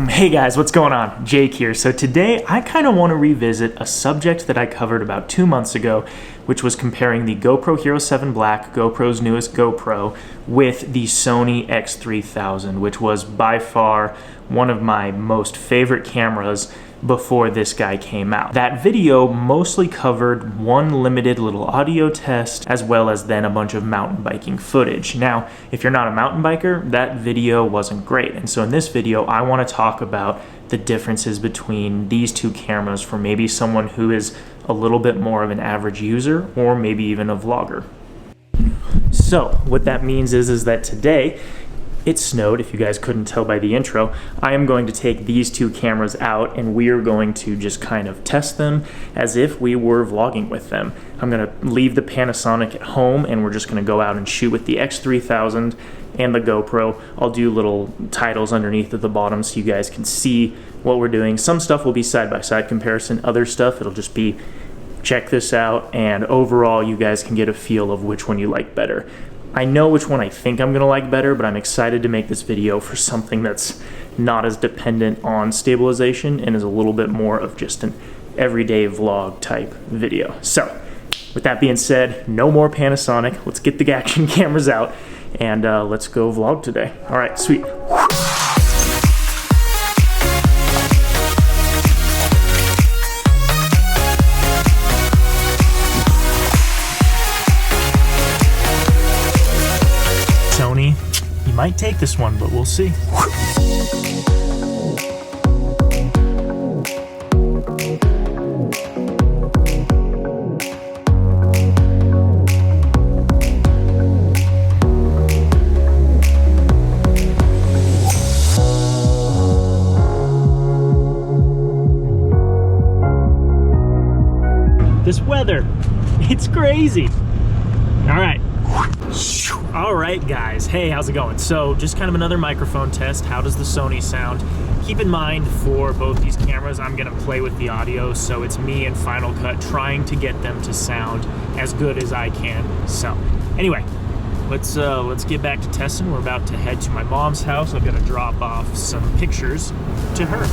Hey guys, what's going on? Jake here. So today I kind of want to revisit a subject that I covered about 2 months ago, which was comparing the GoPro Hero 7 Black, GoPro's newest GoPro, with the Sony x3000, which was by far one of my most favorite cameras before this guy came out. That video mostly covered one limited little audio test as well as then a bunch of mountain biking footage. Now, if you're not a mountain biker, that video wasn't great. And so in this video, I want to talk about the differences between these two cameras for maybe someone who is a little bit more of an average user or maybe even a vlogger. So what that means is that today, it snowed, if you guys couldn't tell by the intro. I am going to take these two cameras out and we are going to just kind of test them as if we were vlogging with them. I'm gonna leave the Panasonic at home and we're just gonna go out and shoot with the x3000 and the GoPro. I'll do little titles underneath at the bottom so you guys can see what we're doing. Some stuff will be side-by-side comparison, other stuff it'll just be check this out, and overall you guys can get a feel of which one you like better. I know which one I think I'm gonna like better, but I'm excited to make this video for something that's not as dependent on stabilization and is a little bit more of just an everyday vlog type video. So, with that being said, no more Panasonic. Let's get the action cameras out and let's go vlog today. All right, sweet. Sony, you might take this one, but we'll see. This weather, it's crazy. All right. All right, guys. Hey, how's it going? So just kind of another microphone test. How does the Sony sound? Keep in mind for both these cameras, I'm gonna play with the audio, so it's me in Final Cut trying to get them to sound as good as I can. So anyway, let's get back to testing. We're about to head to my mom's house. I'm gonna drop off some pictures to her.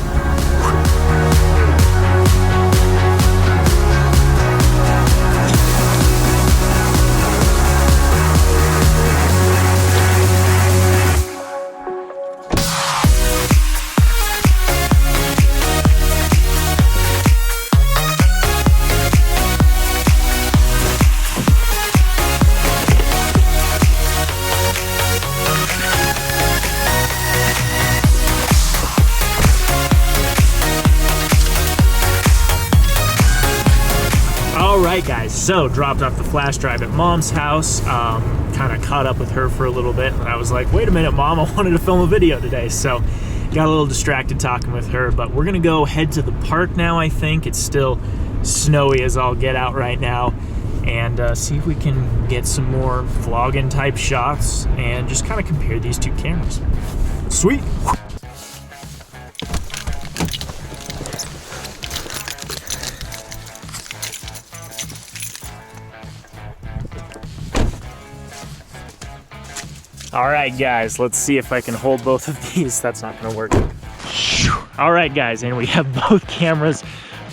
Alright guys, so dropped off the flash drive at mom's house, kind of caught up with her for a little bit, and I was like, wait a minute mom, I wanted to film a video today, so got a little distracted talking with her, but we're gonna go head to the park now. I think it's still snowy as all get out right now, and see if we can get some more vlogging type shots and just kind of compare these two cameras. Sweet! All right, guys, let's see if I can hold both of these. That's not gonna work. All right, guys, and we have both cameras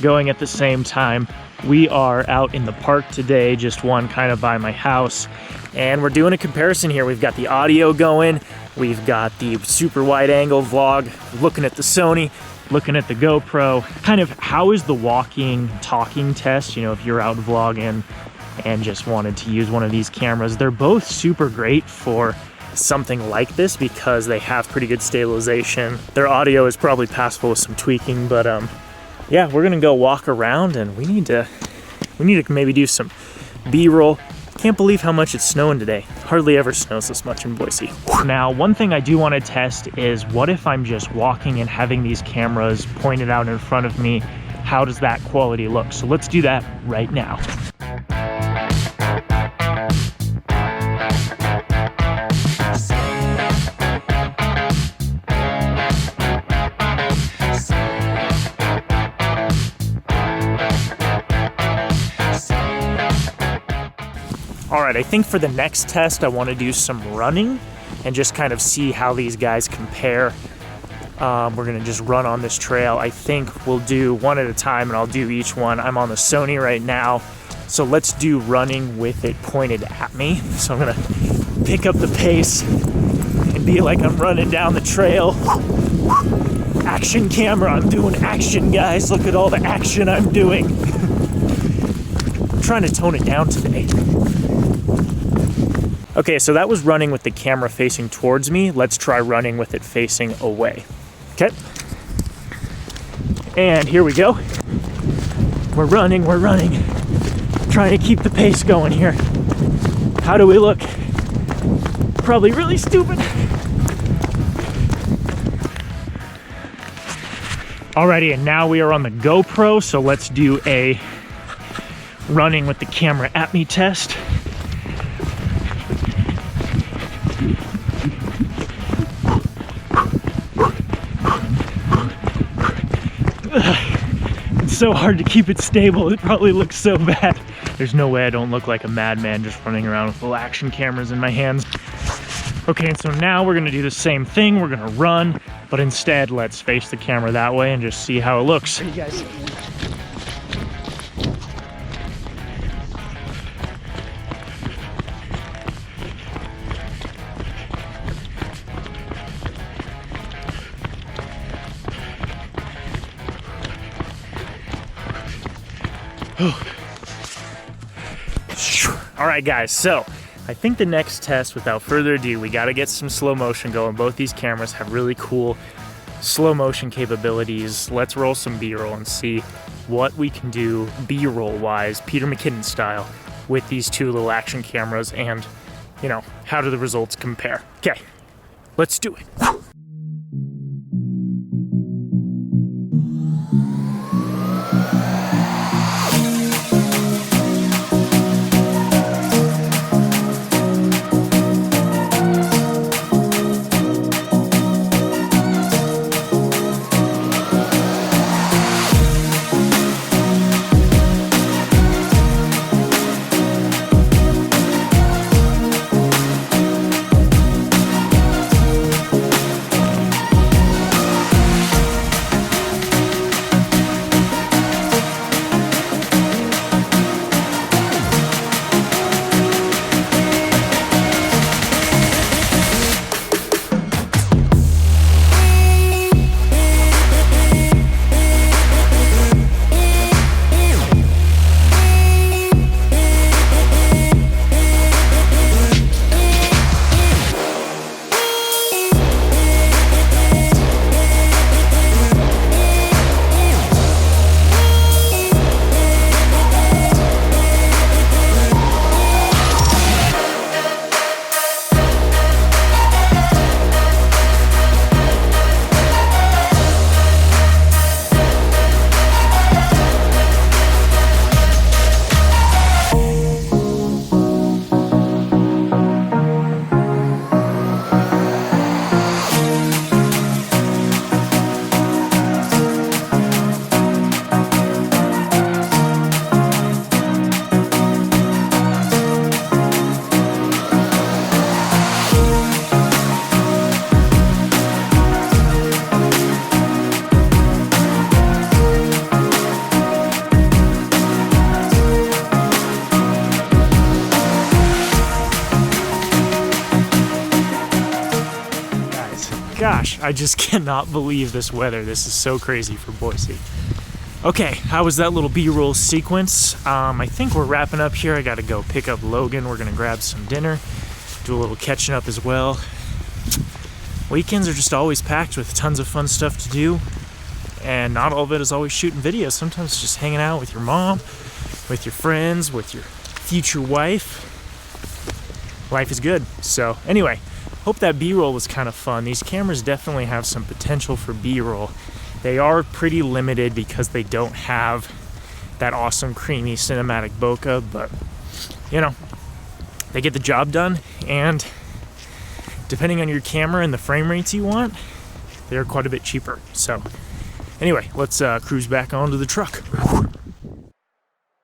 going at the same time. We are out in the park today, just one kind of by my house, and we're doing a comparison here. We've got the audio going, we've got the super wide angle vlog, looking at the Sony, looking at the GoPro. Kind of how is the walking, talking test, you know, if you're out vlogging and just wanted to use one of these cameras. They're both super great for something like this because they have pretty good stabilization. Their audio is probably passable with some tweaking, but yeah, we're gonna go walk around and we need to maybe do some B-roll. Can't believe how much it's snowing today. Hardly ever snows this much in Boise. Now, one thing I do want to test is what if I'm just walking and having these cameras pointed out in front of me? How does that quality look? So let's do that right now. All right, I think for the next test, I want to do some running and just kind of see how these guys compare. We're gonna just run on this trail. I think we'll do one at a time and I'll do each one. I'm on the Sony right now, so let's do running with it pointed at me. So I'm gonna pick up the pace and be like I'm running down the trail. Action camera, I'm doing action, guys. Look at all the action I'm doing. I'm trying to tone it down today. Okay, so that was running with the camera facing towards me. Let's try running with it facing away. Okay. And here we go. We're running. Trying to keep the pace going here. How do we look? Probably really stupid. Alrighty, and now we are on the GoPro, so let's do a running with the camera at me test. It's so hard to keep it stable. It probably looks so bad. There's no way I don't look like a madman just running around with little action cameras in my hands. Okay, so now we're gonna do the same thing. We're gonna run, but instead let's face the camera that way and just see how it looks. You guys. All right, guys, so I think the next test, without further ado, we got to get some slow motion going. Both these cameras have really cool slow motion capabilities. Let's roll some B-roll and see what we can do B-roll wise, Peter McKinnon style, with these two little action cameras, and, you know, how do the results compare? Okay, let's do it. Gosh, I just cannot believe this weather. This is so crazy for Boise. Okay, how was that little B-roll sequence? I think we're wrapping up here. I gotta go pick up Logan. We're gonna grab some dinner. do a little catching up as well. Weekends are just always packed with tons of fun stuff to do, and not all of it is always shooting videos. Sometimes it's just hanging out with your mom, with your friends, with your future wife. Life is good. So anyway, hope that B-roll was kind of fun. These cameras definitely have some potential for B-roll. They are pretty limited because they don't have that awesome creamy cinematic bokeh, but you know, they get the job done, and depending on your camera and the frame rates you want, they're quite a bit cheaper. So anyway, let's cruise back onto the truck.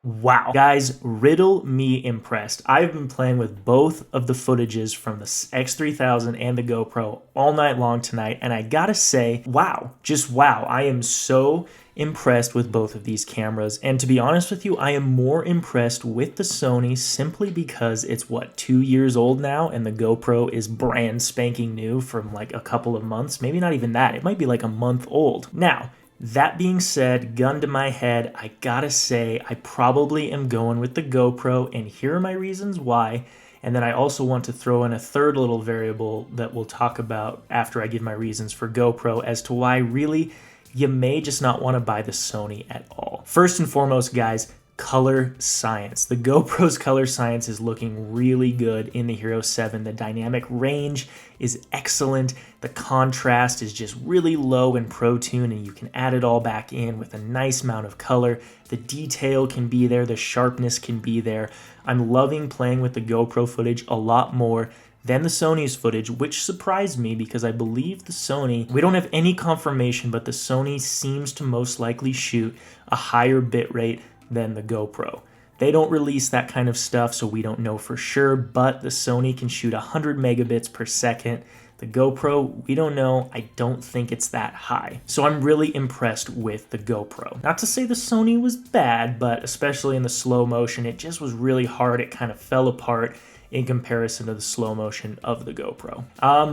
Wow. Guys, riddle me impressed. I've been playing with both of the footages from the x3000 and the GoPro all night long tonight, and I gotta say, wow. Just wow. I am so impressed with both of these cameras, and to be honest with you, I am more impressed with the Sony simply because it's, what, 2 years old now, and the GoPro is brand spanking new from like a couple of months. Maybe not even that. It might be like a month old. Now, that being said, gun to my head, I gotta say I probably am going with the GoPro, and here are my reasons why. And then I also want to throw in a third little variable that we'll talk about after I give my reasons for GoPro as to why really you may just not want to buy the Sony at all. First and foremost, guys, color science. The GoPro's color science is looking really good in the Hero 7. The dynamic range is excellent. The contrast is just really low in Pro Tune, and you can add it all back in with a nice amount of color. The detail can be there. The sharpness can be there. I'm loving playing with the GoPro footage a lot more than the Sony's footage, which surprised me because I believe the Sony, we don't have any confirmation, but the Sony seems to most likely shoot a higher bitrate than the GoPro. They don't release that kind of stuff, so we don't know for sure, but the Sony can shoot 100 megabits per second. The GoPro, we don't know. I don't think it's that high. So I'm really impressed with the GoPro. Not to say the Sony was bad, but especially in the slow motion, it just was really hard. It kind of fell apart in comparison to the slow motion of the GoPro.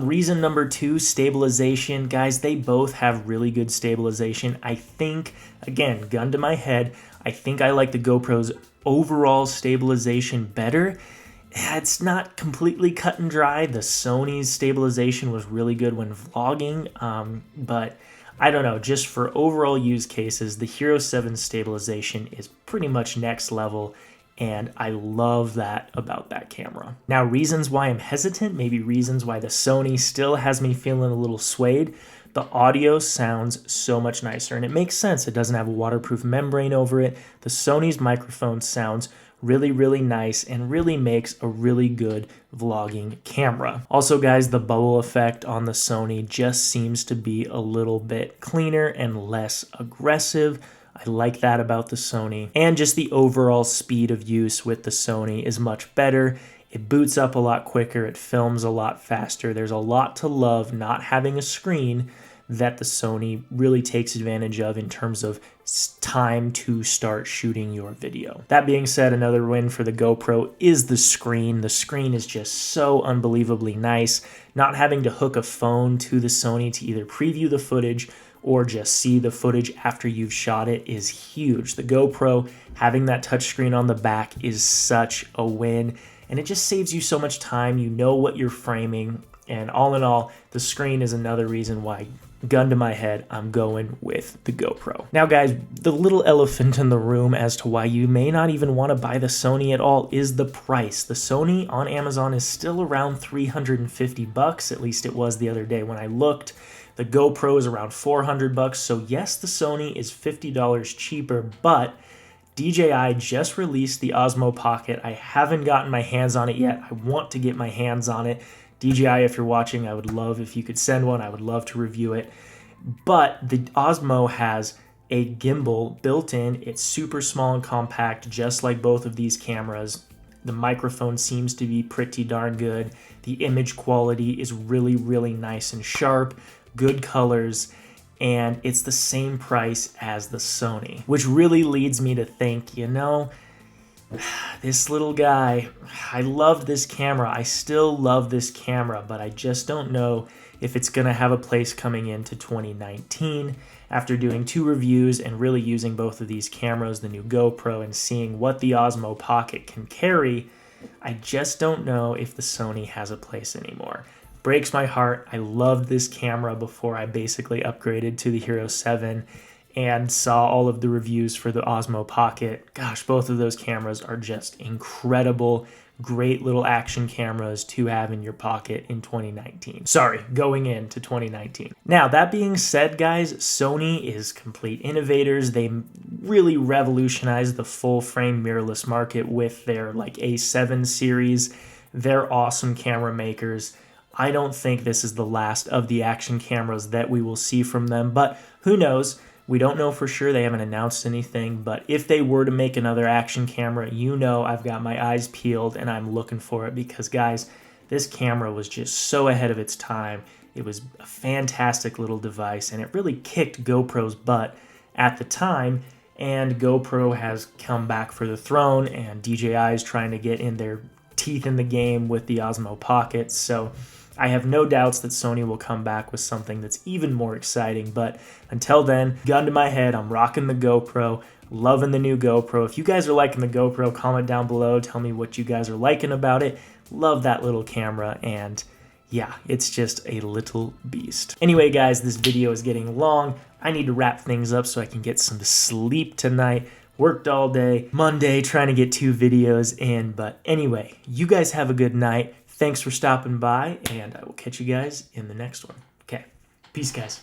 Reason number 2, stabilization. Guys, they both have really good stabilization. I think, again, gun to my head, I think I like the GoPro's overall stabilization better. It's not completely cut and dry. The Sony's stabilization was really good when vlogging, but I don't know, just for overall use cases, the Hero 7 stabilization is pretty much next level, and I love that about that camera. Now, reasons why I'm hesitant, maybe reasons why the Sony still has me feeling a little swayed. The audio sounds so much nicer, and it makes sense. It doesn't have a waterproof membrane over it. The Sony's microphone sounds really, really nice and really makes a really good vlogging camera. Also, guys, the bubble effect on the Sony just seems to be a little bit cleaner and less aggressive. I like that about the Sony. And just the overall speed of use with the Sony is much better. It boots up a lot quicker. It films a lot faster. There's a lot to love not having a screen that the Sony really takes advantage of in terms of time to start shooting your video. That being said, another win for the GoPro is the screen. The screen is just so unbelievably nice. Not having to hook a phone to the Sony to either preview the footage or just see the footage after you've shot it is huge. The GoPro, having that touchscreen on the back is such a win, and it just saves you so much time. You know what you're framing, and all in all, the screen is another reason why, gun to my head, I'm going with the GoPro. Now, guys, the little elephant in the room as to why you may not even want to buy the Sony at all is the price. The Sony on Amazon is still around $350, at least it was the other day when I looked. The GoPro is around $400, so yes, the Sony is $50 cheaper, but DJI just released the Osmo Pocket. I haven't gotten my hands on it yet. I want to get my hands on it. DJI, if you're watching, I would love if you could send one. I would love to review it. But the Osmo has a gimbal built in. It's super small and compact, just like both of these cameras. The microphone seems to be pretty darn good. The image quality is really, really nice and sharp, good colors, and it's the same price as the Sony, which really leads me to think, you know, this little guy, I love this camera. I still love this camera, but I just don't know if it's going to have a place coming into 2019. After doing 2 reviews and really using both of these cameras, the new GoPro, and seeing what the Osmo Pocket can carry, I just don't know if the Sony has a place anymore. Breaks my heart. I loved this camera before I basically upgraded to the Hero 7 and saw all of the reviews for the Osmo Pocket. Gosh, both of those cameras are just incredible. Great little action cameras to have in your pocket in 2019. Sorry, going into 2019. Now, that being said, guys, Sony is complete innovators. They really revolutionized the full frame mirrorless market with their like A7 series. They're awesome camera makers. I don't think this is the last of the action cameras that we will see from them, but who knows? We don't know for sure. They haven't announced anything, but if they were to make another action camera, you know I've got my eyes peeled and I'm looking for it because, guys, this camera was just so ahead of its time. It was a fantastic little device, and it really kicked GoPro's butt at the time, and GoPro has come back for the throne, and DJI is trying to get in their teeth in the game with the Osmo Pocket, so I have no doubts that Sony will come back with something that's even more exciting, but until then, gun to my head, I'm rocking the GoPro, loving the new GoPro. If you guys are liking the GoPro, comment down below, tell me what you guys are liking about it. Love that little camera, and yeah, it's just a little beast. Anyway, guys, this video is getting long. I need to wrap things up so I can get some sleep tonight. Worked all day, Monday, trying to get 2 videos in, but anyway, you guys have a good night. Thanks for stopping by, and I will catch you guys in the next one. Okay, peace, guys.